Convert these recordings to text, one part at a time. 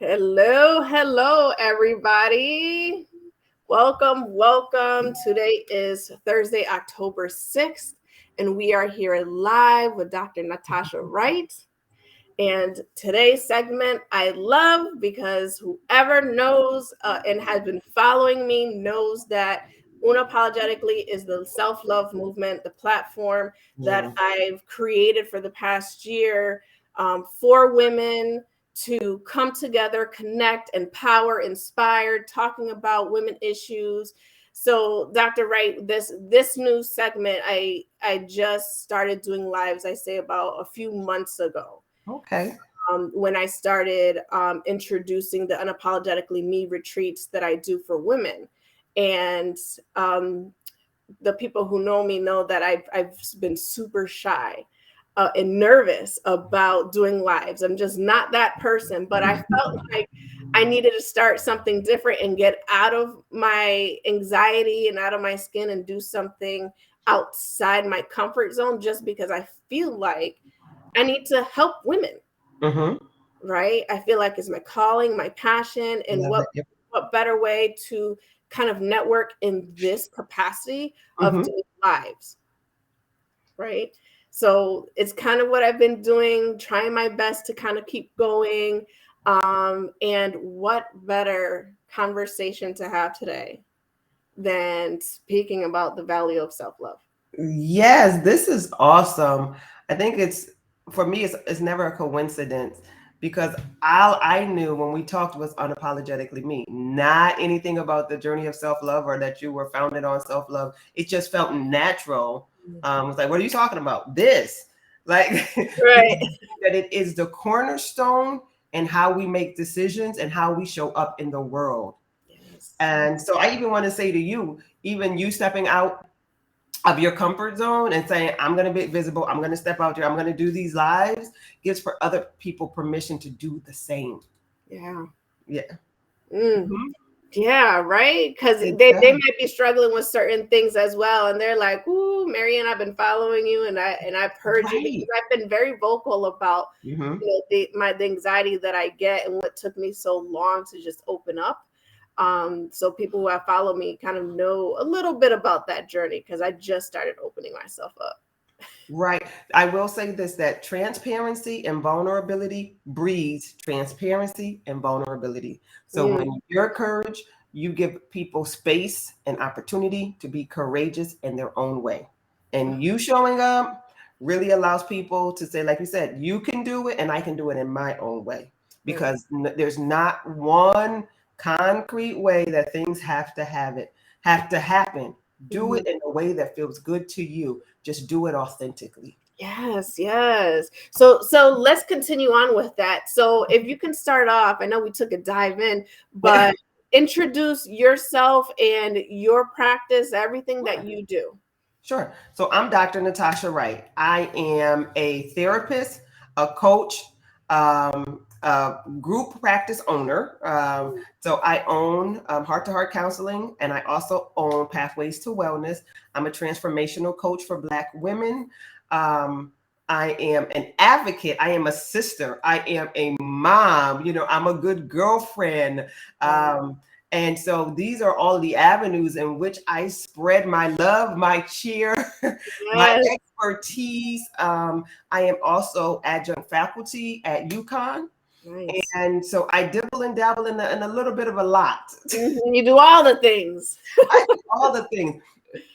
Hello, hello, everybody. Welcome. Today is Thursday, October 6th, and we are here live with Dr. Natasha Wright. And today's segment I love because whoever knows and has been following me knows that Unapologetically is the self-love movement, the platform that I've created for the past year for women to come together, connect, empower, inspire, talking about women issues. So, Dr. Wright, this new segment, I just started doing lives, I say about a few months ago. Okay. When I started introducing the Unapologetically Me retreats that I do for women. And the people who know me know that I've been super shy and nervous about doing lives. I'm just not that person, but I felt like I needed to start something different and get out of my anxiety and out of my skin and do something outside my comfort zone just because I feel like I need to help women, Mm-hmm. right? I feel like it's my calling, my passion, and Love it. what better way to kind of network in this capacity of Mm-hmm. doing lives, right? So it's kind of what I've been doing, trying my best to kind of keep going. And what better conversation to have today than speaking about the value of self-love? Yes, this is awesome. I think it's for me. It's never a coincidence because all I knew when we talked was unapologetically me, not anything about the journey of self love or that you were founded on self love. It just felt natural. It was like, what are you talking about? This, like, because Right. that it is the cornerstone and how we make decisions and how we show up in the world. Yes. And so I even want to say to you, even you stepping out of your comfort zone and saying, I'm going to be visible, I'm going to step out there, I'm going to do these lives, gives for other people permission to do the same. Yeah. Yeah. Mm. Mhm. Yeah, right. Because It they does. might be struggling with certain things as well, and they're like, "Ooh, Marianne, I've been following you, and I've heard you because Right. I've been very vocal about Hmm. the anxiety that I get and what took me so long to just open up. So people who have followed me kind of know a little bit about that journey because I just started opening myself up. Right. I will say this, that transparency and vulnerability breeds transparency and vulnerability. So Mm, when you're courage, you give people space and opportunity to be courageous in their own way. And you showing up really allows people to say, like you said, you can do it and I can do it in my own way. right. Because there's not one concrete way that things have to happen. Do Mhm. it in a way that feels good to you. Just do it authentically. Yes, yes. So let's continue on with that. So if you can start off, I know we took a dive in, but introduce yourself and your practice, everything that you do. Sure. So I'm Dr. Natasha Wright. I am a therapist, a coach, a group practice owner. So I own Heart to Heart Counseling, and I also own Pathways to Wellness. I'm a transformational coach for Black women. Um, I am an advocate. I am a sister. I am a mom. I'm a good girlfriend. Wow. Um, and so these are all the avenues in which I spread my love, my cheer, my Yes, expertise. I am also adjunct faculty at UConn. nice. And so I dibble and dabble in a little bit of a lot. Mhm, you do all the things. I do all the things.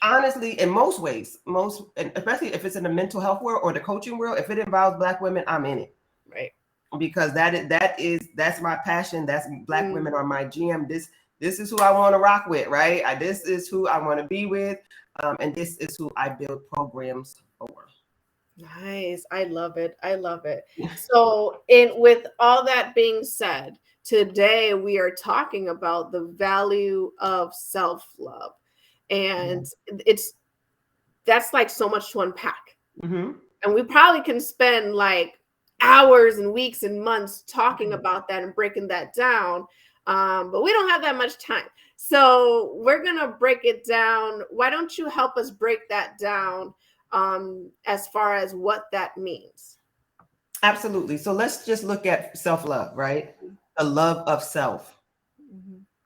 Honestly, in most ways, and especially if it's in the mental health world or the coaching world, if it involves Black women, I'm in it Right. because that's my passion. That's Black Mm, women are my GM. This is who I want to rock with, right? This is who I want to be with, and this is who I build programs for. nice. I love it. I love it. So, in with all that being said, today we are talking about the value of self-love. And it's that's like so much to unpack. Mm-hmm. And we probably can spend like hours and weeks and months talking about that and breaking that down. But we don't have that much time. So we're going to break it down. Why don't you help us break that down as far as what that means? Absolutely. So let's just look at self love, right? the love of self,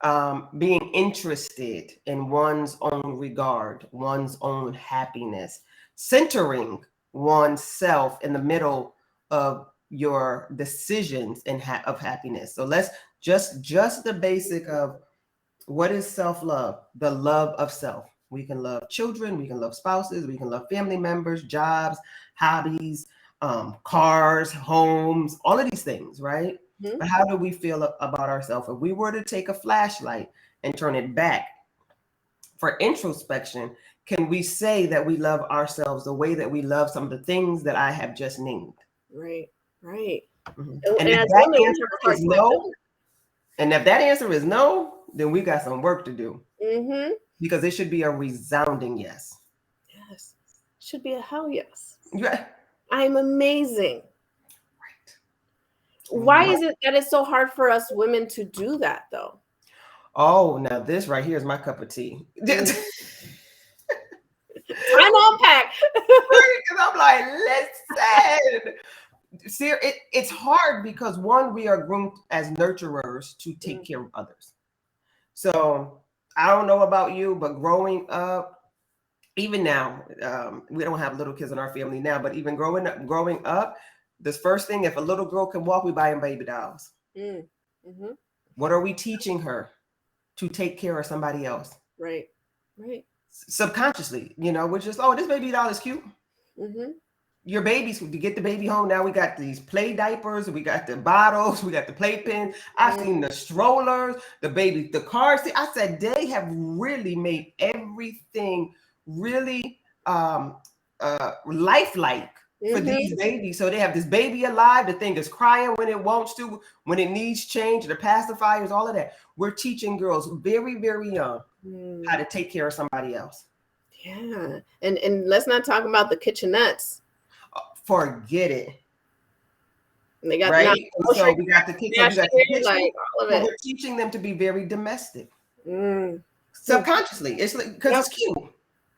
Mm-hmm. being interested in one's own regard, one's own happiness, centering oneself in the middle of your decisions of happiness. So let's just the basic of what is self-love? The love of self. We can love children, we can love spouses, we can love family members, jobs, hobbies, cars, homes, all of these things, right? Mm-hmm. But how do we feel about ourselves? If we were to take a flashlight and turn it back for introspection, can we say that we love ourselves the way that we love some of the things that I have just named? Right. Right. Mm-hmm. And And if as that women, we have a answer hard is time no, doing and if that answer is no, then we got some work to do, it. Mm-hmm. because it should be a resounding yes. Yes. Should be a hell yes. Yeah. I'm amazing. Right. Why Right. is it that it's so hard for us women to do that though? Oh, now this right here is my cup of tea. Mm. Because Time to unpack. I'm like, listen. See, it's hard because one, we are groomed as nurturers to take care of others. So I don't know about you, but growing up, even now, we don't have little kids in our family now, but even growing up, this first thing, if a little girl can walk, we buy them baby dolls. Mm. Mm-hmm. What are we teaching her? To take care of somebody else. Right. Right. Subconsciously, we're just, oh, this baby doll is cute. Mm-hmm. Your babies, to get the baby home, now we got these play diapers, we got the bottles, we got the playpen. I've seen the strollers, the cars. I said they have really made everything really lifelike for these babies. So they have this baby alive. The thing is crying when it wants to, when it needs change, the pacifiers, all of that. We're teaching girls very, very young how to take care of somebody else. Yeah. And let's not talk about the kitchenettes. Forget it. And they got right. And so we got the kitchen. We got the kitchen. like all of But it. we're teaching them to be very domestic. Mm. Subconsciously. It's like, because it's cute.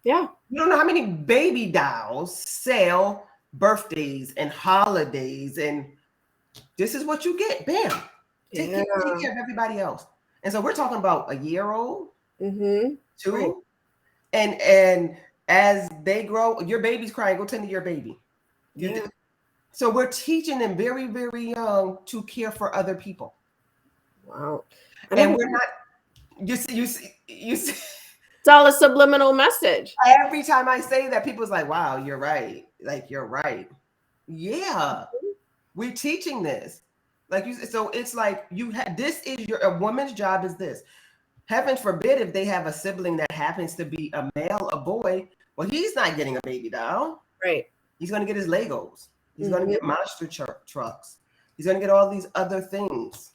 Yeah. You don't know how many baby dolls sell birthdays and holidays, and this is what you get. Bam. Take care of everybody else. And so we're talking about a year old, 2, Right. and as they grow, your baby's crying, go tend to your baby. So we're teaching them very, very young to care for other people. Wow. And we're not, you see. It's all a subliminal message. Every time I say that, people's like, wow, you're right. Like, you're right. Yeah. We're teaching this. Like you said, so it's like a woman's job is this. Heaven forbid if they have a sibling that happens to be a male, a boy, well, he's not getting a baby doll. Right. He's going to get his Legos. He's going to get monster trucks. He's going to get all these other things.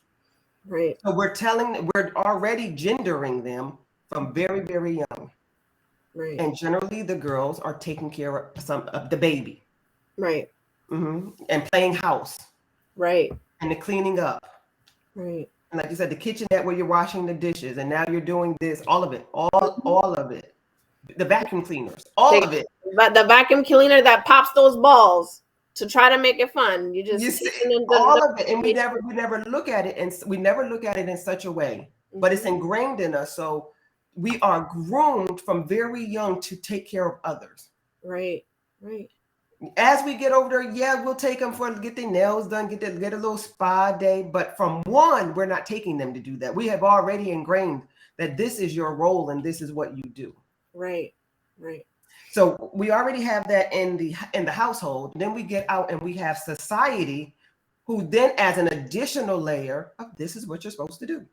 Right. So we're already gendering them from very, very young. Right. And generally the girls are taking care of the baby. Right. And playing house. Right. And the cleaning up. Right. And like you said, the kitchenette where you're washing the dishes, and now you're doing this, all of it, all of it. The vacuum cleaners, all of it. But the vacuum cleaner that pops those balls to try to make it fun. You see, all of it, and we never look at it, and we never look at it in such a way. But it's ingrained in us, so we are groomed from very young to take care of others. Right. Right. As we get over there, yeah, we'll take them for get their nails done, get a little spa day. But from one, we're not taking them to do that. We have already ingrained that this is your role and this is what you do. Right. Right. So we already have that in the household. Then we get out and we have society, who then adds an additional layer of this is what you're supposed to do.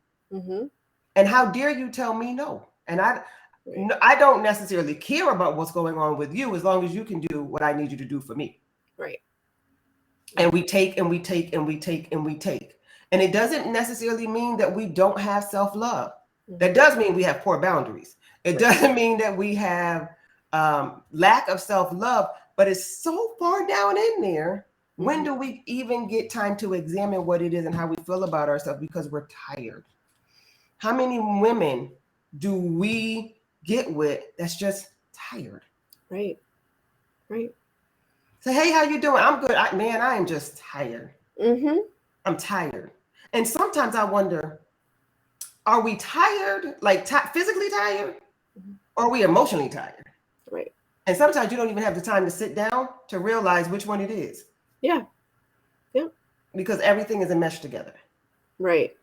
And how dare you tell me no? And I don't necessarily care about what's going on with you as long as you can do what I need you to do for me. Right. And we take and we take and we take and we take. And it doesn't necessarily mean that we don't have self-love. That does mean we have poor boundaries. It doesn't mean that we have lack of self-love, but it's so far down in there. When do we even get time to examine what it is and how we feel about ourselves? Because we're tired. How many women do we get with that's just tired? Right. Right. Say, hey, how you doing? I'm good. I am just tired. I'm tired. And sometimes I wonder, are we tired, like physically tired, or are we emotionally tired? Right. And sometimes you don't even have the time to sit down to realize which one it is. Yeah. Yeah. Because everything is enmeshed together. Right.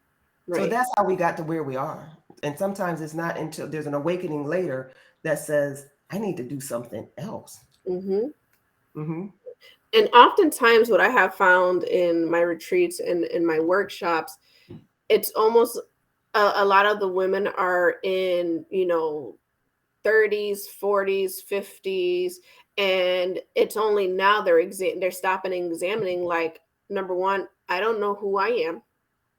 So Right. that's how we got to where we are. And sometimes it's not until there's an awakening later that says, I need to do something else. Mm-hmm. Mm-hmm. And oftentimes, what I have found in my retreats and in my workshops, it's almost a lot of the women are in, 30s, 40s, 50s, and it's only now they're stopping and examining, like, number one, I don't know who I am.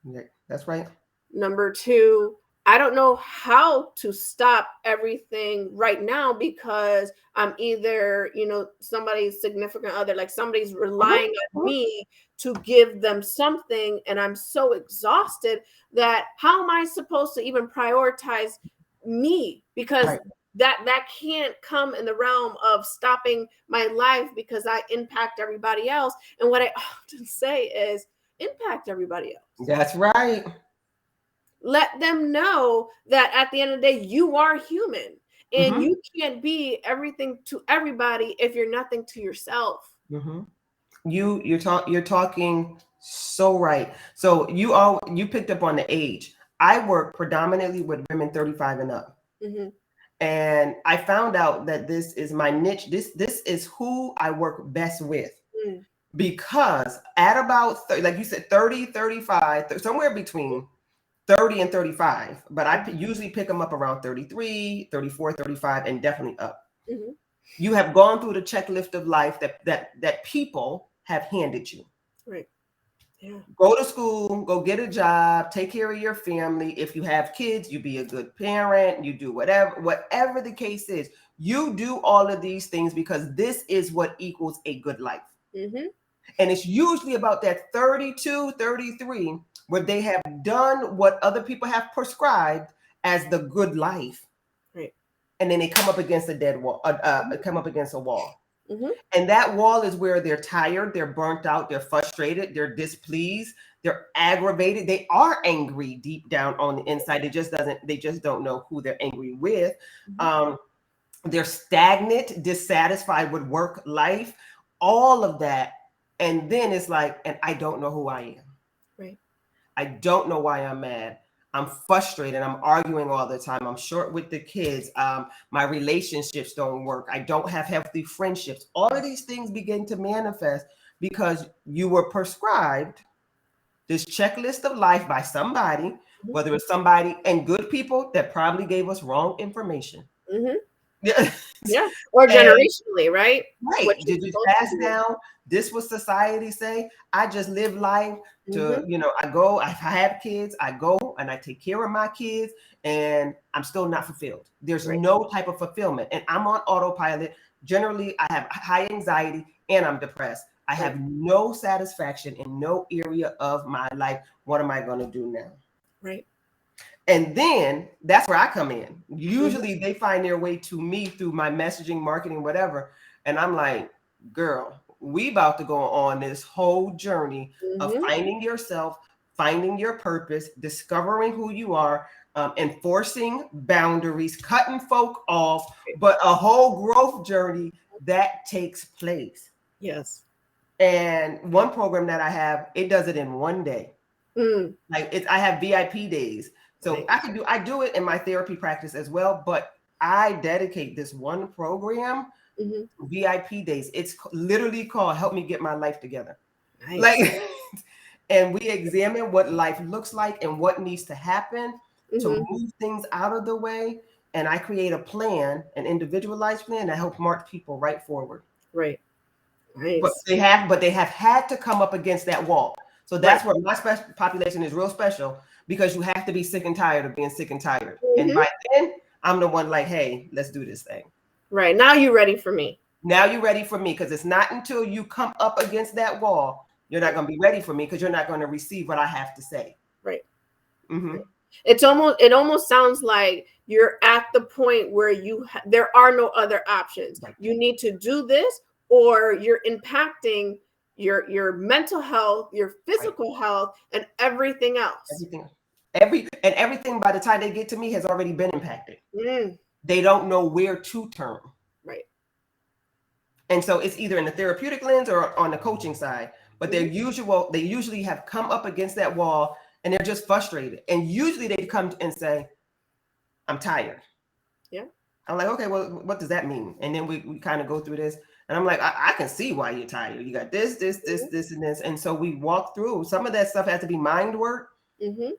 Yeah, that's right. Number two, I don't know how to stop everything right now because I'm either, somebody's significant other, like somebody's relying on Mm-hmm. me to give them something. And I'm so exhausted that how am I supposed to even prioritize me? Because Right. that can't come in the realm of stopping my life because I impact everybody else. And what I often say is impact everybody else. That's right. Let them know that at the end of the day, you are human and Mm-hmm. you can't be everything to everybody if you're nothing to yourself. Mm-hmm. You're talking so right. So you picked up on the age. I work predominantly with women 35 and up. Mm-hmm. And I found out that this is my niche. This is who I work best with. Mm. Because at about like you said 30, 35, somewhere between 30 and 35, but I usually pick them up around 33, 34, 35, and definitely up. Mm-hmm. You have gone through the checklist of life that people have handed you. Right. Yeah. Go to school, go get a job, take care of your family. If you have kids, you be a good parent, you do whatever the case is. You do all of these things because this is what equals a good life. Mm-hmm. And it's usually about that 32, 33, where they have done what other people have prescribed as the good life. Right. And then they come up against a dead wall, come up against a wall. Mm-hmm. And that wall is where they're tired, they're burnt out, they're frustrated, they're displeased, they're aggravated, they are angry deep down on the inside. They just don't know who they're angry with. Mm-hmm. They're stagnant, dissatisfied with work life, all of that. And then it's like, and I don't know who I am. Right. I don't know why I'm mad. I'm frustrated. I'm arguing all the time. I'm short with the kids. My relationships don't work. I don't have healthy friendships. All of these things begin to manifest because you were prescribed this checklist of life by somebody, whether it's somebody and good people that probably gave us wrong information. Mm-hmm. Yeah. Yeah. Or And generationally, right? What right. you're Did you supposed to pass do. down? This was society say. I just live life Mm-hmm. to, I go, if I have kids, I go and I take care of my kids and I'm still not fulfilled. There's Right. no type of fulfillment. And I'm on autopilot. Generally, I have high anxiety and I'm depressed. I Right. have no satisfaction in no area of my life. What am I going to do now? Right. And then that's where I come in. Mm-hmm. Usually they find their way to me through my messaging, marketing, whatever. And I'm like, girl, we about to go on this whole journey of Mm-hmm. finding yourself, finding your purpose, discovering who you are, enforcing boundaries, cutting folk off, but a whole growth journey that takes place. Yes. And one program that I have, it does it in one day. Mm. Like I have VIP days. So Right. I do it in my therapy practice as well, but I dedicate this one program Mm-hmm. VIP days. It's literally called Help Me Get My Life Together. Nice. Like and we examine what life looks like and what needs to happen to Mm-hmm. move things out of the way. And I create a plan, an individualized plan that helps march people right forward. Right. But Nice. they have had to come up against that wall. So Right. that's where my population is real special because you have to be sick and tired of being sick and tired. And Mm-hmm. by then, I'm the one like, hey, let's do this thing. Right. Now you're ready for me. Now you're ready for me because it's not until you come up against that wall you're not going to be ready for me because you're not going to receive what I have to say. Right. Mm-hmm. Right. It almost sounds like you're at the point where there are no other options. Right. You need to do this or you're impacting your mental health, your physical health, and everything else. Everything by the time they get to me has already been impacted. Mm, They don't know where to turn. right. And so it's either in the therapeutic lens or on the coaching side. But they usually have come up against that wall and they're just frustrated. And usually they come and say, I'm tired. Yeah. I'm like, okay, well, what does that mean? And then we kind of go through this. And I'm like, I can see why you're tired. You got this, and this. And so we walk through. Some of that stuff has to be mind work. Mm-hmm.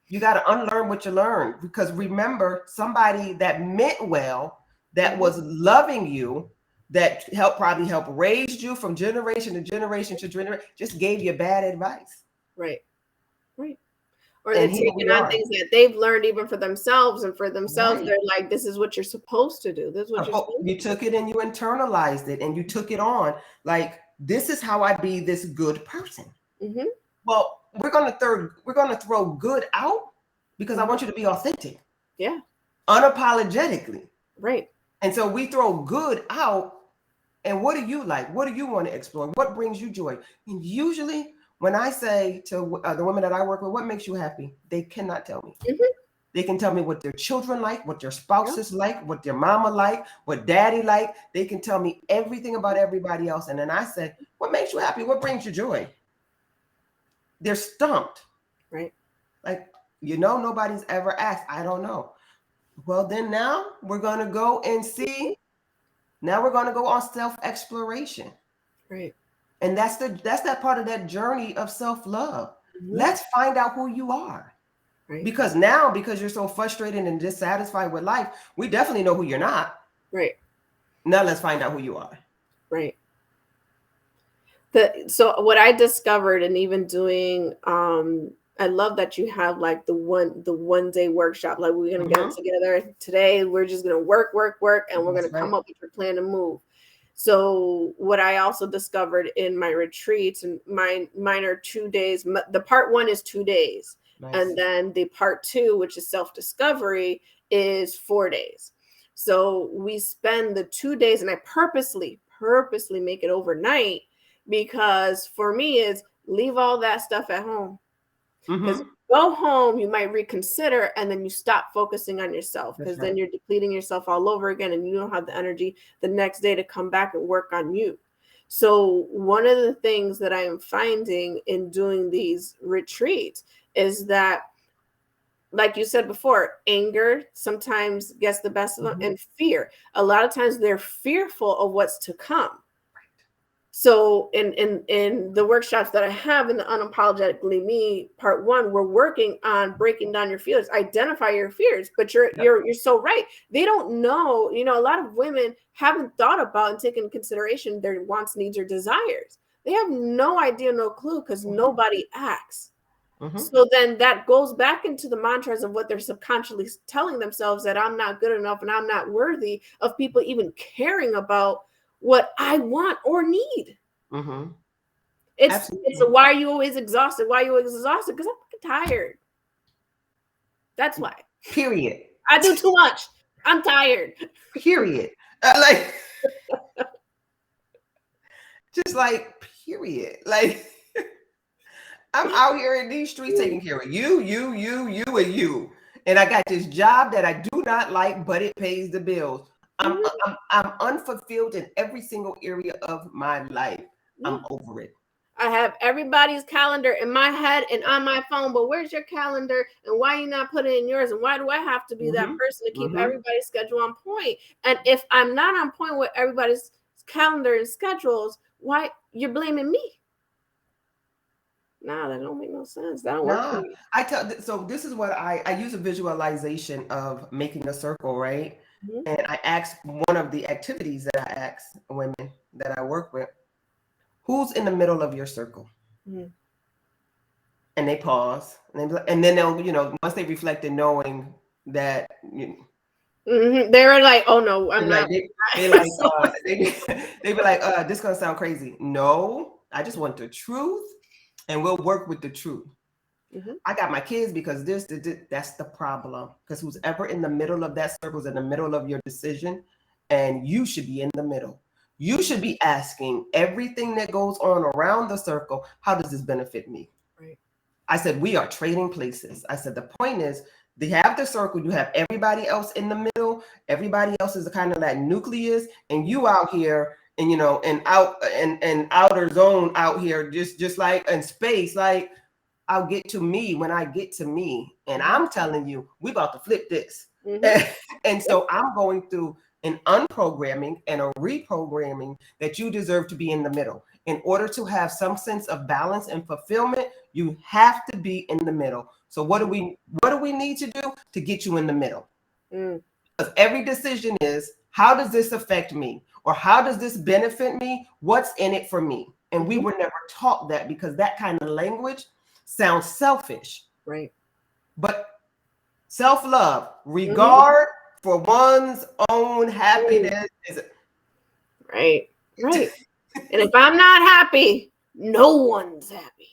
You got to unlearn what you learned. Because remember, somebody that meant well, that was loving you, that probably helped raise you from generation to generation to generation, just gave you bad advice. Right. Right. Or And they're here taking we on are. things that they've learned even for themselves, and for themselves, Right. they're like, this is what you're supposed to do. This is what you're supposed You took it and you internalized it and you took it on. Like, this is how I be this good person. Mm-hmm. Well, we're gonna throw good out because I want you to be authentic. Yeah. Unapologetically. Right. And so we throw good out. And what do you like? What do you want to explore? What brings you joy? And usually when I say to the women that I work with, what makes you happy? They cannot tell me. Mm-hmm. They can tell me what their children like, what their spouses like, what their mama like, what daddy like. They can tell me everything about everybody else. And then I say, what makes you happy? What brings you joy? They're stumped. Right. Like, nobody's ever asked. I don't know. Well, then now we're going to go and see. Now we're going to go on self-exploration. Right. And that's that part of that journey of self-love. Mm-hmm. Let's find out who you are. Right. Because you're so frustrated and dissatisfied with life, we definitely know who you're not. Right. Now let's find out who you are. Right. So what I discovered, and even doing, I love that you have like the one day workshop. Like, we're gonna get together today. We're just gonna work, and we're gonna come up with a plan to move. So what I also discovered in my retreats, and mine are 2 days. The part 1 is 2 days. Nice. And then the part 2, which is self-discovery, is 4 days. So we spend the 2 days, and I purposely make it overnight, because for me is leave all that stuff at home. Because go home, you might reconsider, and then you stop focusing on yourself, because then you're depleting yourself all over again, and you don't have the energy the next day to come back and work on you. So one of the things that I am finding in doing these retreats is that, like you said before, anger sometimes gets the best of them, and fear. A lot of times they're fearful of what's to come. So in the workshops that I have in the Unapologetically Me part 1, we're working on breaking down your fears, identify your fears. But you're so right. They don't know, a lot of women haven't thought about and taken into consideration their wants, needs, or desires. They have no idea, no clue, because nobody asks. So then that goes back into the mantras of what they're subconsciously telling themselves, that I'm not good enough and I'm not worthy of people even caring about what I want or need. It's why are you always exhausted? Why are you always exhausted? Because I'm fucking tired. That's why. Period. I do too much. I'm tired. Period. Just like, period. Like, I'm out here in these streets taking care of you, and you. And I got this job that I do not like, but it pays the bills. I'm unfulfilled in every single area of my life. I'm over it. I have everybody's calendar in my head and on my phone, but where's your calendar, and why are you not putting in yours? And why do I have to be that person to keep everybody's schedule on point? And if I'm not on point with everybody's calendar and schedules, why you're blaming me? Nah, that don't make no sense. That don't work for me. So this is what I use a visualization of making a circle, right? And I ask, one of the activities that I ask women that I work with, who's in the middle of your circle? And they pause, and then they'll, once they reflect in knowing that, they were like, oh no, I'm not. They be like, this is gonna sound crazy. No, I just want the truth, and we'll work with the truth. I got my kids because that's the problem. Because who's ever in the middle of that circle is in the middle of your decision, and you should be in the middle. You should be asking everything that goes on around the circle, how does this benefit me? Right. I said, we are trading places. I said, the point is, they have the circle, you have everybody else in the middle, everybody else is kind of that nucleus, and you out here and and out and outer zone out here, just like in space, like I'll get to me when I get to me. And I'm telling you, we about to flip this. And so I'm going through an unprogramming and a reprogramming that you deserve to be in the middle. In order to have some sense of balance and fulfillment, you have to be in the middle. So what do we need to do to get you in the middle? Because every decision is, how does this affect me? Or how does this benefit me? What's in it for me? And we were never taught that, because that kind of language sounds selfish. Right. But self-love, regard for one's own happiness is right. Right. And if I'm not happy, no one's happy.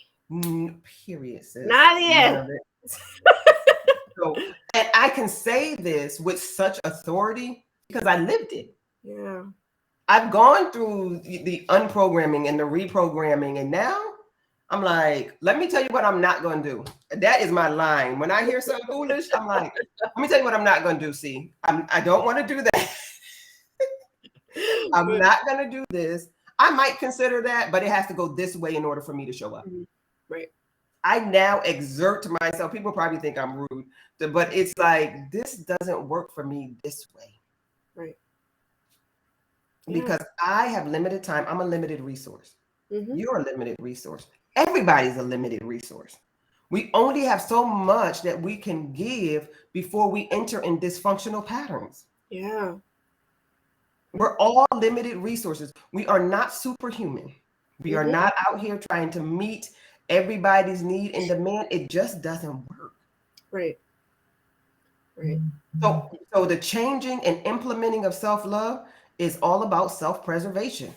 Period, sis. Not yet. So, and I can say this with such authority because I lived it. Yeah. I've gone through the unprogramming and the reprogramming, and now I'm like, let me tell you what I'm not going to do. That is my line. When I hear something foolish, I'm like, let me tell you what I'm not going to do. See, I don't want to do that. I'm not going to do this. I might consider that, but it has to go this way in order for me to show up. Right. I now exert myself. People probably think I'm rude, but it's like, this doesn't work for me this way. Right. Because I have limited time. I'm a limited resource. You're a limited resource. Everybody's a limited resource. We only have so much that we can give before we enter in dysfunctional patterns. Yeah. We're all limited resources. We are not superhuman. We are not out here trying to meet everybody's need and demand. It just doesn't work. Right. Right. So the changing and implementing of self-love is all about self-preservation.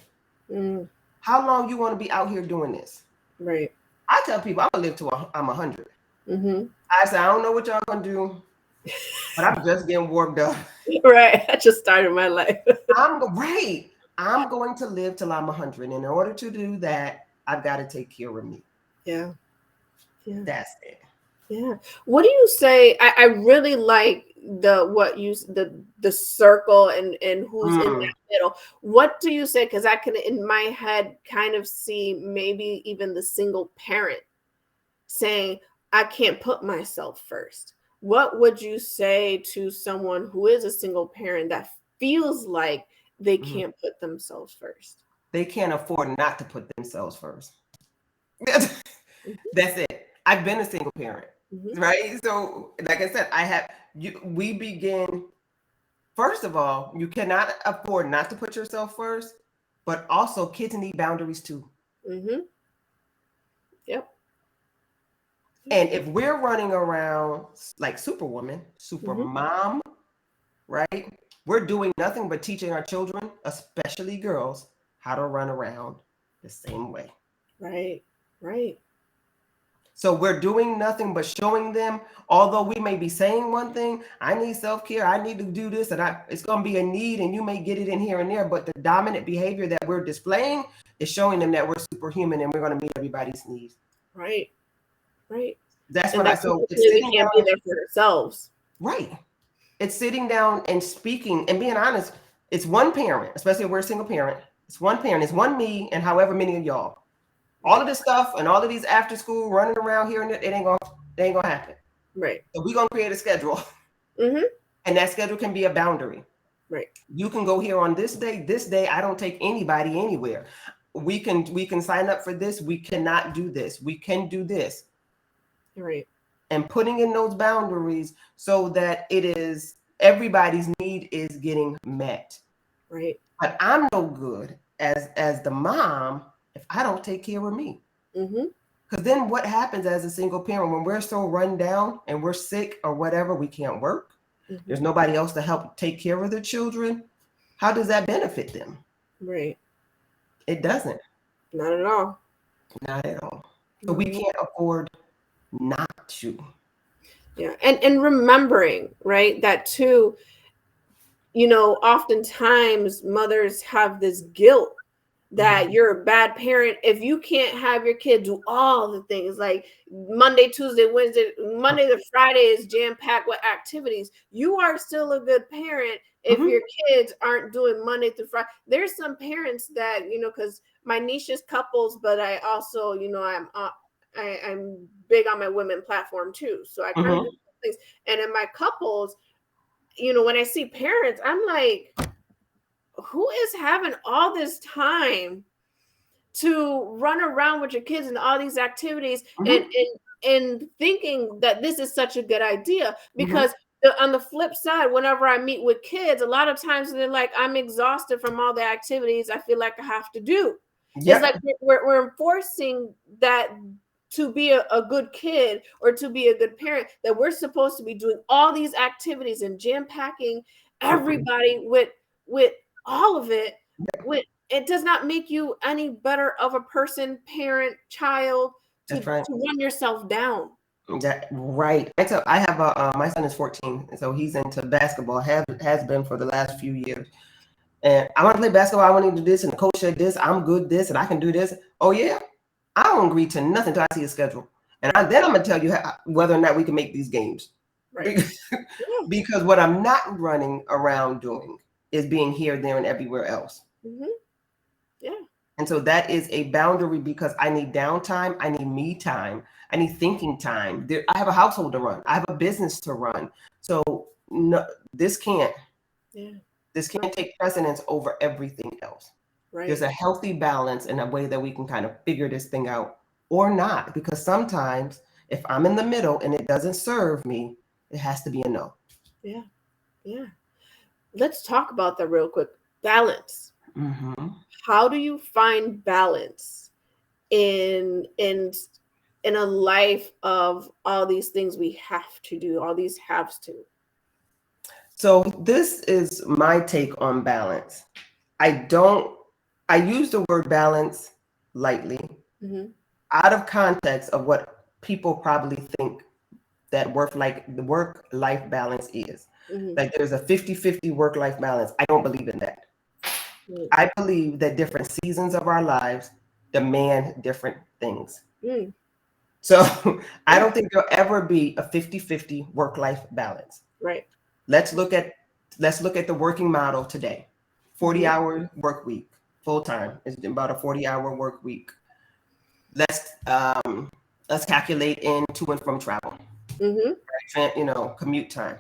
How long you want to be out here doing this? Right. I tell people I'm gonna live till I'm 100. I say, I don't know what y'all gonna do, but I'm just getting warmed up. Right. I just started my life. I'm going to live till I'm 100. And in order to do that, I've got to take care of me. Yeah. That's it. Yeah. What do you say? I really like the circle and who's in that middle. What do you say? Because I can in my head kind of see maybe even the single parent saying, I can't put myself first. What would you say to someone who is a single parent that feels like they can't put themselves first? They can't afford not to put themselves first. That's it. I've been a single parent, right? So, like I said, we begin, first of all, you cannot afford not to put yourself first, but also kids need boundaries too. Yep. And if we're running around like Superwoman, super mom, right? We're doing nothing but teaching our children, especially girls, how to run around the same way. Right. Right. So we're doing nothing but showing them, although we may be saying one thing, I need self-care, I need to do this, and it's going to be a need, and you may get it in here and there, but the dominant behavior that we're displaying is showing them that we're superhuman and we're going to meet everybody's needs. Right. Right. That's what I feel. We can't be there for ourselves. Right. It's sitting down and speaking and being honest. It's one parent, especially if we're a single parent. It's one parent. It's one me and however many of y'all. All of this stuff and all of these after school running around here and it ain't gonna happen. Right. So we're gonna create a schedule. And that schedule can be a boundary. Right. You can go here on this day. I don't take anybody anywhere. We can sign up for this. We cannot do this. We can do this. Right. And putting in those boundaries so that it is everybody's need is getting met. Right. But I'm no good as the mom if I don't take care of me. Because then what happens as a single parent when we're so run down and we're sick or whatever, we can't work. There's nobody else to help take care of the children. How does that benefit them? Right. It doesn't. Not at all. Not at all. So we can't afford not to. Yeah. And remembering, right, that too, oftentimes mothers have this guilt that you're a bad parent if you can't have your kid do all the things like Monday, Tuesday, Wednesday, Monday to Friday is jam packed with activities. You are still a good parent if Mm-hmm. your kids aren't doing Monday through Friday. There's some parents that because my niche is couples, but I also I'm big on my women platform too, so I kind of Mm-hmm. do things. And in my couples, when I see parents, I'm like, who is having all this time to run around with your kids and all these activities and Mm-hmm. thinking that this is such a good idea? Mm-hmm. Because on the flip side, whenever I meet with kids, a lot of times they're like, I'm exhausted from all the activities I feel like I have to do. It's like Yep. we're enforcing that to be a good kid or to be a good parent, that we're supposed to be doing all these activities and jam packing Mm-mm. everybody with all of it. With It does not make you any better of a person, parent, child, to That's right. run yourself down. That right. I have a my son is 14, and so he's into basketball. Has been for the last few years. And I want to play basketball. I want to do this, and the coach said this. I'm good this, and I can do this. Oh yeah, I don't agree to nothing until I see a schedule, and then I'm gonna tell you whether or not we can make these games. Right. Because, Yeah. because what I'm not running around doing is being here, there, and everywhere else. Mm-hmm. Yeah. And so that is a boundary because I need downtime, I need me time, I need thinking time. I have a household to run, I have a business to run. So no, this can't Yeah. this can't take precedence over everything else. There's Right. a healthy balance and a way that we can kind of figure this thing out or not. Because sometimes if I'm in the middle and it doesn't serve me, it has to be a no. Yeah. Yeah. Let's talk about that real quick. Balance. Mm-hmm. How do you find balance in in a life of all these things we have to do, all these haves to? So this is my take on balance. I don't, I use the word balance lightly Mm-hmm. out of context of what people probably think that the work life balance is. Mm-hmm. Like there's a 50-50 work life balance. I don't believe in that. I believe that different seasons of our lives demand different things. Mm-hmm. So I Yeah. don't think there'll ever be a 50-50 work life balance. Right. Let's look at the working model today. 40 Mm-hmm. hour work week, full time is about a 40-hour work week. Let's let's calculate in to and from travel, Mm-hmm. commute time.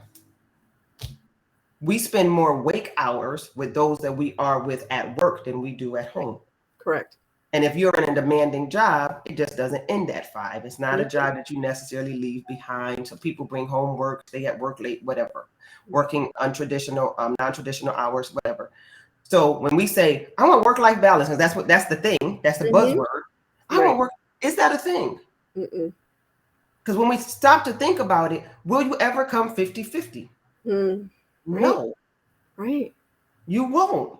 We spend more wake hours with those that we are with at work than we do at home. Correct. And if you're in a demanding job, it just doesn't end at 5. It's not a Mm-hmm. job that you necessarily leave behind. So people bring home work, stay at work late, whatever, working untraditional, non-traditional hours, whatever. So when we say, I want work-life balance, because that's the thing, that's the Mm-hmm. buzzword. I Right. want work. Is that a thing? Mm-mm. Because when we stop to think about it, will you ever come 50-50? Mm. Right. No, Right. you won't.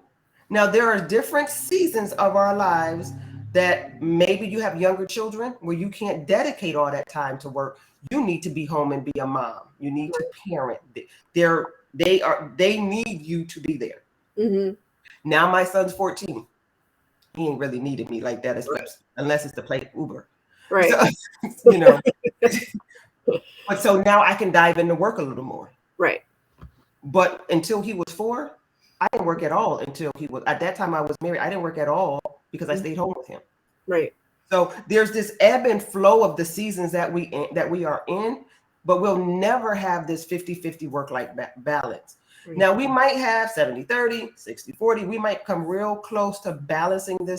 Now, there are different seasons of our lives that maybe you have younger children where you can't dedicate all that time to work. You need to be home and be a mom. You need to parent. They need you to be there. Mm-hmm. Now my son's 14. He ain't really needed me like that, Right. unless it's to play Uber. Right. So, you know, but so now I can dive into work a little more. Right. But until he was 4, I didn't work at all until he was, at that time I was married. I didn't work at all because I stayed home with him. Right. So there's this ebb and flow of the seasons that we are in, but we'll never have this 50-50 work-life balance. Right. Now we might have 70-30, 60-40. We might come real close to balancing the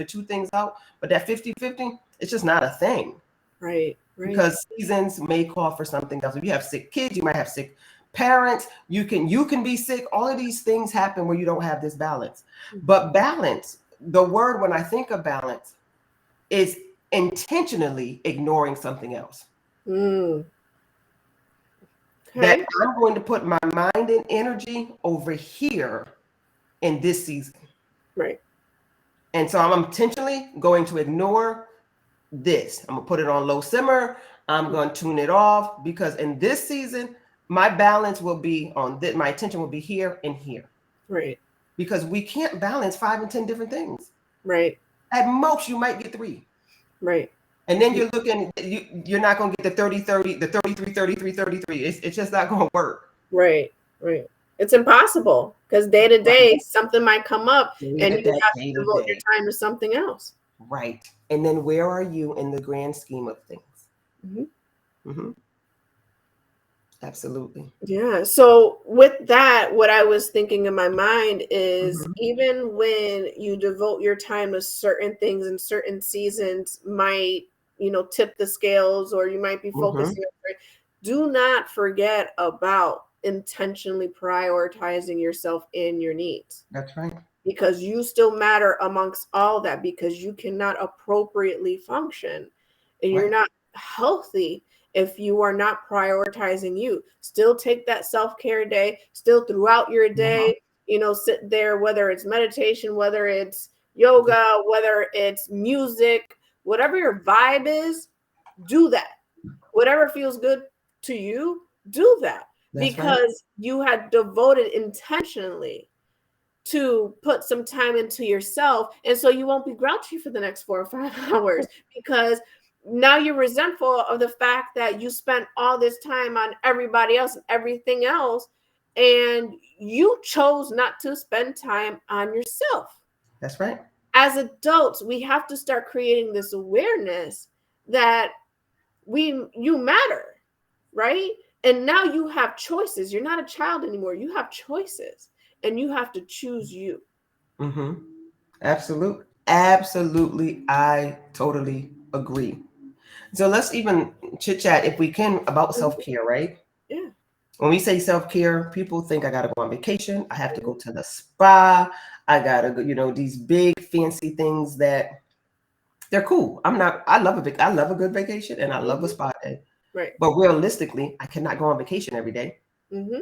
two things out, but that 50-50, it's just not a thing. Right. Right. Because seasons may call for something else. If you have sick kids, you might have sick parents. You can be sick. All of these things happen where you don't have this balance. But balance, the word when I think of balance, is intentionally ignoring something else. Mm. Okay. That I'm going to put my mind and energy over here in this season. Right. And so I'm intentionally going to ignore this. I'm gonna put it on low simmer. I'm going to tune it off because in this season, my balance will be on that. My attention will be here and here. Right. Because we can't balance 5 and 10 different things. Right. At most, you might get 3. Right. And then you're looking, you're not going to get the 30, 30, the 33, 33, 33. It's just not going to work. Right. Right. It's impossible because day to day, something might come up and you have to devote your time to something else. Right. And then where are you in the grand scheme of things? Mm-hmm. Mm-hmm. Absolutely. Yeah. So with that, what I was thinking in my mind is Mm-hmm. even when you devote your time to certain things and certain seasons might, tip the scales, or you might be focusing on, do not forget about intentionally prioritizing yourself and your needs. That's right. Because you still matter amongst all that, because you cannot appropriately function and you're not healthy if you are not prioritizing you. Still take that self-care day, still throughout your day, sit there, whether it's meditation, whether it's yoga, whether it's music, whatever your vibe is, do that. Whatever feels good to you, do that. Because you had devoted intentionally to put some time into yourself. And so you won't be grouchy for the next 4 or 5 hours, because now you're resentful of the fact that you spent all this time on everybody else and everything else, and you chose not to spend time on yourself. That's right. As adults, we have to start creating this awareness that you matter, right? And now you have choices. You're not a child anymore. You have choices, and you have to choose you. Mm-hmm. Absolutely. I totally agree. So let's even chit chat, if we can, about self-care, right? Yeah. When we say self-care, people think I got to go on vacation. I have to go to the spa. I got to go, these big fancy things that they're cool. I love a good vacation, and I love a spa day. Right. But realistically, I cannot go on vacation every day. Mm-hmm.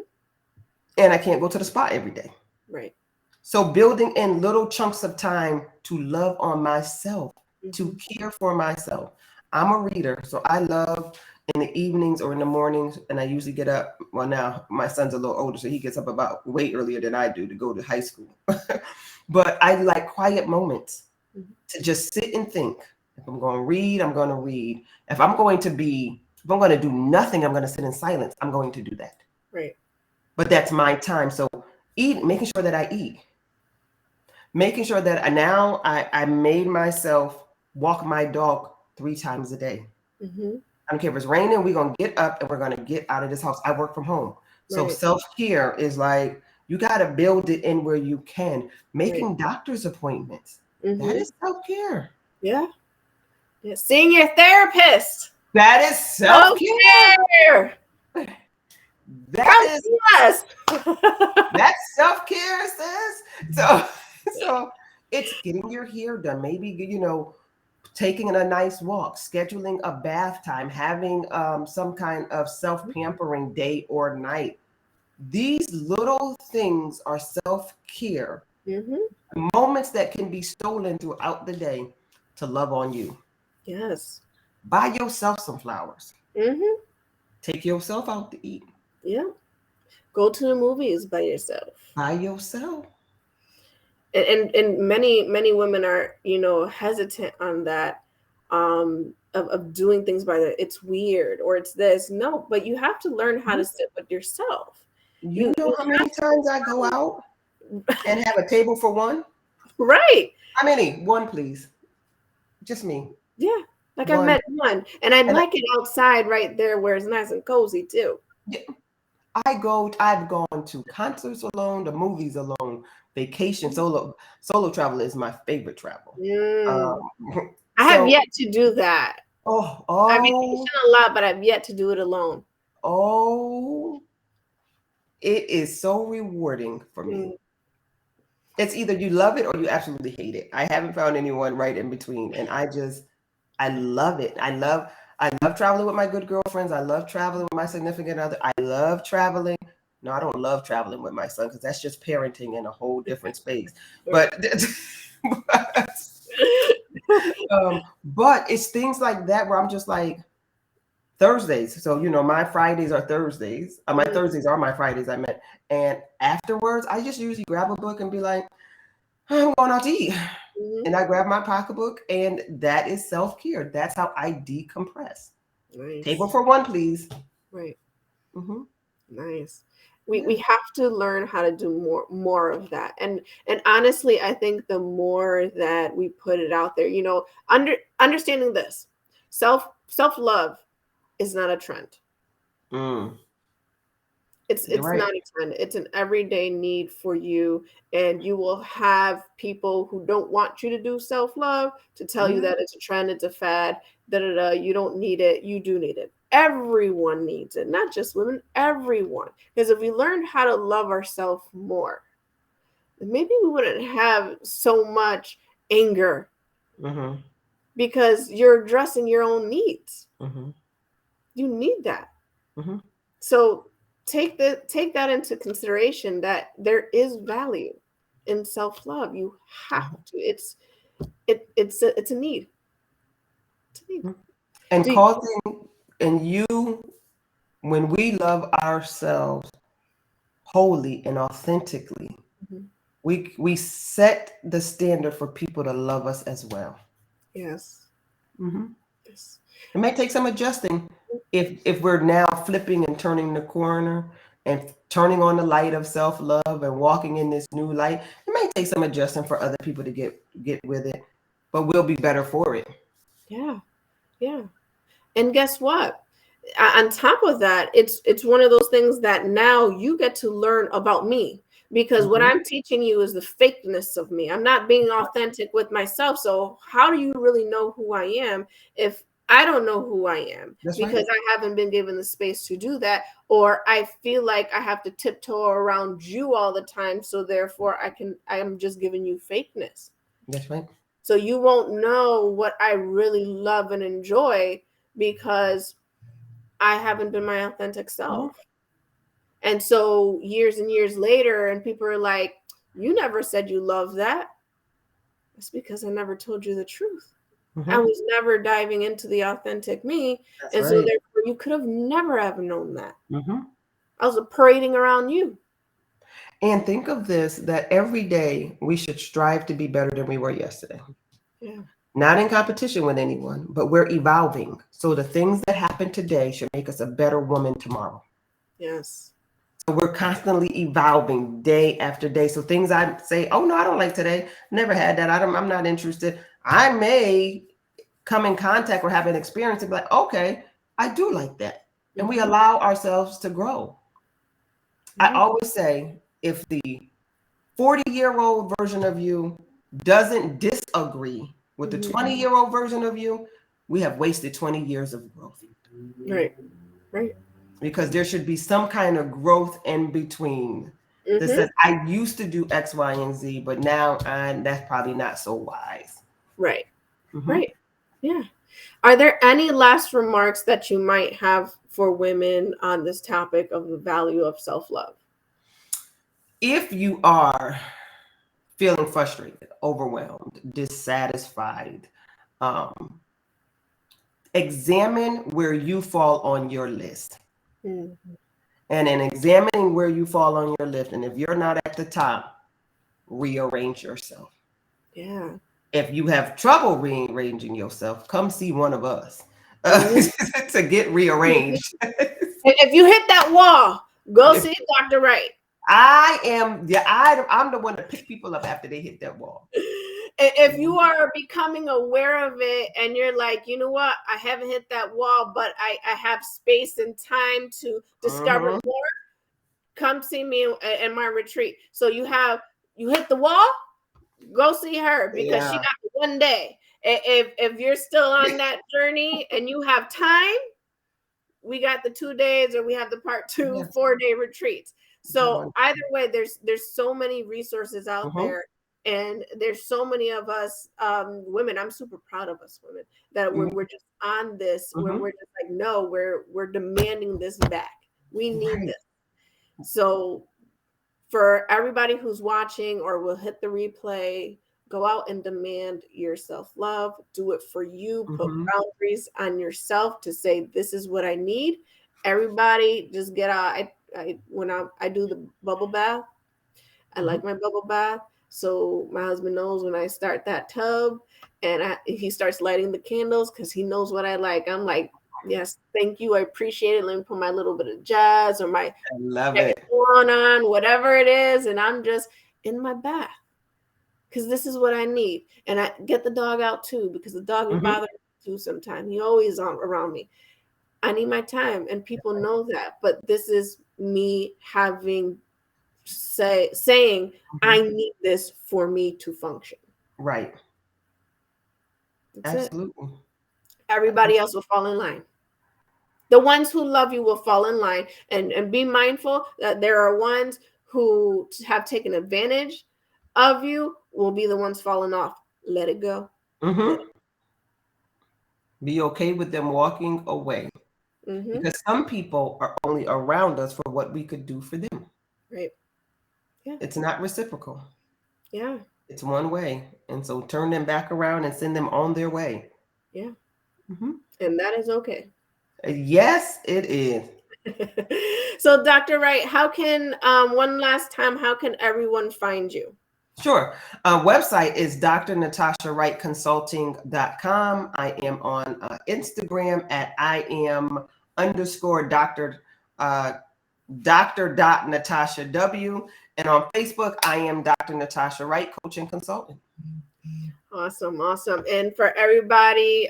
And I can't go to the spa every day. Right. So building in little chunks of time to love on myself, to care for myself. I'm a reader, so I love in the evenings or in the mornings, and I usually get up. Well, now my son's a little older, so he gets up about way earlier than I do to go to high school. But I like quiet moments to just sit and think. If I'm going to read, I'm going to read. If I'm going to do nothing, I'm going to sit in silence. I'm going to do that. Right. But that's my time. So making sure that I eat. Making sure that I made myself walk my dog 3 times a day. Mm-hmm. I don't care if it's raining, we're going to get up and we're going to get out of this house. I work from home. So self-care is like, you got to build it in where you can. Making doctor's appointments. That is self-care. Yeah. Seeing your therapist. That is self-care. That's self-care, sis. So it's getting your hair done. Maybe, taking a nice walk, scheduling a bath time, having some kind of self-pampering day or night. These little things are self-care. Moments that can be stolen throughout the day to love on you. Yes. Buy yourself some flowers. Take yourself out to eat. Yeah. Go to the movies by yourself. By yourself. And many women are, hesitant on that, of doing things by the, it's weird or it's this. No, but you have to learn how to sit with yourself. You know how many times I go out and have a table for one? Right. How many? One, please. Just me. Yeah. Like I met one, and I like it outside right there where it's nice and cozy too. Yeah. I've gone to concerts alone, the movies alone, vacation, solo travel is my favorite travel. I have yet to do that. I vacation a lot, but I've yet to do it alone. It is so rewarding for me. It's either you love it or you absolutely hate it. I haven't found anyone right in between, and I love it. I love traveling with my good girlfriends. I love traveling with my significant other. I love traveling. No, I don't love traveling with my son because that's just parenting in a whole different space. But it's things like that where I'm just like, Thursdays. So, my Fridays are Thursdays. My Mhm. Thursdays are my Fridays, I meant. And afterwards, I just usually grab a book and be like, I'm going out to eat. Mhm. And I grab my pocketbook, and that is self-care. That's how I decompress. Table Nice. for one, please. Right. Hmm. Nice. We Yeah. have to learn how to do more of that. And honestly, I think the more that we put it out there, understanding this. Self-love is not a trend. Mm, you're It's right. not a trend. It's an everyday need for you, and you will have people who don't want you to do self-love to tell you Yeah. that it's a trend, it's a fad, da da da. You don't need it. You do need it. Everyone needs it, not just women. Everyone, because if we learned how to love ourselves more, then maybe we wouldn't have so much anger Hmm. because you're addressing your own needs. Hmm. You need that. Hmm. So take that into consideration that there is value in self-love. You have to. It's a need. It's a need. And Do you, causing, and you, when we love ourselves wholly and authentically, Mhm. we set the standard for people to love us as well. Yes. Hmm. Yes. It may take some adjusting if we're now flipping and turning the corner and turning on the light of self-love and walking in this new light. It may take some adjusting for other people to get with it, but we'll be better for it. Yeah. Yeah. And guess what? On top of that, it's one of those things that now you get to learn about me, because what Hmm. I'm teaching you is the fakeness of me. I'm not being authentic with myself. So how do you really know who I am if I don't know who I am, That's right. because I haven't been given the space to do that, or I feel like I have to tiptoe around you all the time, so therefore I'm just giving you fakeness. That's right. So you won't know what I really love and enjoy because I haven't been my authentic Hmm. self. And so years and years later, and people are like, you never said you love that. It's because I never told you the truth. I Hmm. was never diving into the authentic me. That's And so right. therefore you could have never have known that. Hmm. I was parading around you. And think of this, that every day we should strive to be better than we were yesterday. Yeah. Not in competition with anyone, but we're evolving. So the things that happen today should make us a better woman tomorrow. Yes. So we're constantly evolving day after day. So things I say, oh no, I don't like today. Never had that. I'm not interested. I may come in contact or have an experience and be like, okay, I do like that. And we Mm-hmm. allow ourselves to grow. I Yeah. always say, if the 40-year-old version of you doesn't disagree with the Mm-hmm. 20-year-old version of you, we have wasted 20 years of growth, Right. Right. because there should be some kind of growth in between that Mm-hmm. says, I used to do X, Y, and Z, but now that's probably not so wise. Right. Hmm. Right. Yeah. Are there any last remarks that you might have for women on this topic of the value of self-love? If you are feeling frustrated, overwhelmed, dissatisfied, um, examine where you fall on your list. Mm, And in examining where you fall on your list, and if you're not at the top, rearrange yourself. yeah. If you have trouble rearranging yourself, come see one of us Mhm. to get rearranged. If you hit that wall, go If see Dr. Wright. I am, yeah, I'm the one to pick people up after they hit that wall. If you are becoming aware of it and you're like, you know what, I haven't hit that wall, but I have space and time to discover Hmm. more, come see me in my retreat. So you hit the wall, go see her because she Yeah. got 1 day. If you're still on that journey and you have time, we got the 2 days, or we have the part two Yeah. 4 day retreats. So One. either way, there's so many resources out Hmm. there, and there's so many of us women. I'm super proud of us women that Hmm. we're just on this, where Hmm. we're just like, no, we're demanding this back. We need Right. this. So for everybody who's watching or will hit the replay, Go out and demand your self-love. Do it for you. Put Mm-hmm. boundaries on yourself to say, this is what I need. Everybody just get out. I do the bubble bath. I Mm-hmm. like my bubble bath. So my husband knows when I start that tub and he starts lighting the candles because he knows what I like. I'm like, yes, thank you. I appreciate it. Let me put my little bit of jazz or my I love Jacket it. on, whatever it is. And I'm just in my bath because this is what I need. And I get the dog out too because the dog be Mm-hmm. bothering me too sometimes. He always on around me. I need my time, and people know that. But this is me having saying Mm-hmm. I need this for me to function. Right. That's it. Absolutely. Everybody else will fall in line. The ones who love you will fall in line, and be mindful that there are ones who have taken advantage of you will be the ones falling off. Let it go. Let Mm-hmm. Be okay with them walking away it. Mm-hmm. because some people are only around us for what we could do for them. Right. Yeah. It's not reciprocal. Yeah. It's one way. And so turn them back around and send them on their way. Yeah. Hmm. And that is okay. Yes, it is. So, Dr. Wright, how can one last time, how can everyone find you? Sure. Website is drnatashaWrightConsulting.com. I am on Instagram at I am underscore Dr. Natasha W. And on Facebook, I am Dr. Natasha Wright, coach and consultant. Awesome, awesome. And for everybody,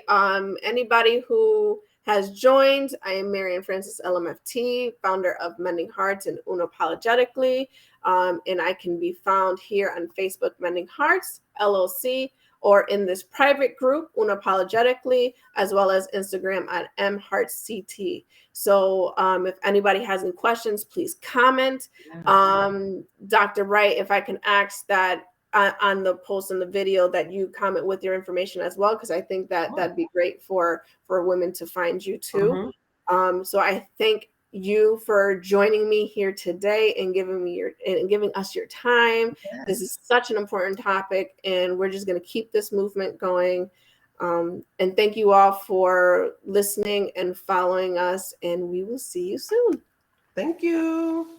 anybody who has joined, I am Marian Francis LMFT, founder of Mending Hearts and Unapologetically. And I can be found here on Facebook, Mending Hearts, LLC, or in this private group, Unapologetically, as well as Instagram at mheartsct. So if anybody has any questions, please comment. Dr. Wright, if I can ask that on the post and the video that you comment with your information as well, because I think that that'd be great for women to find you too. So I thank you for joining me here today and giving us your time. Yes. This is such an important topic, and we're just going to keep this movement going. And thank you all for listening and following us, and we will see you soon. Thank you.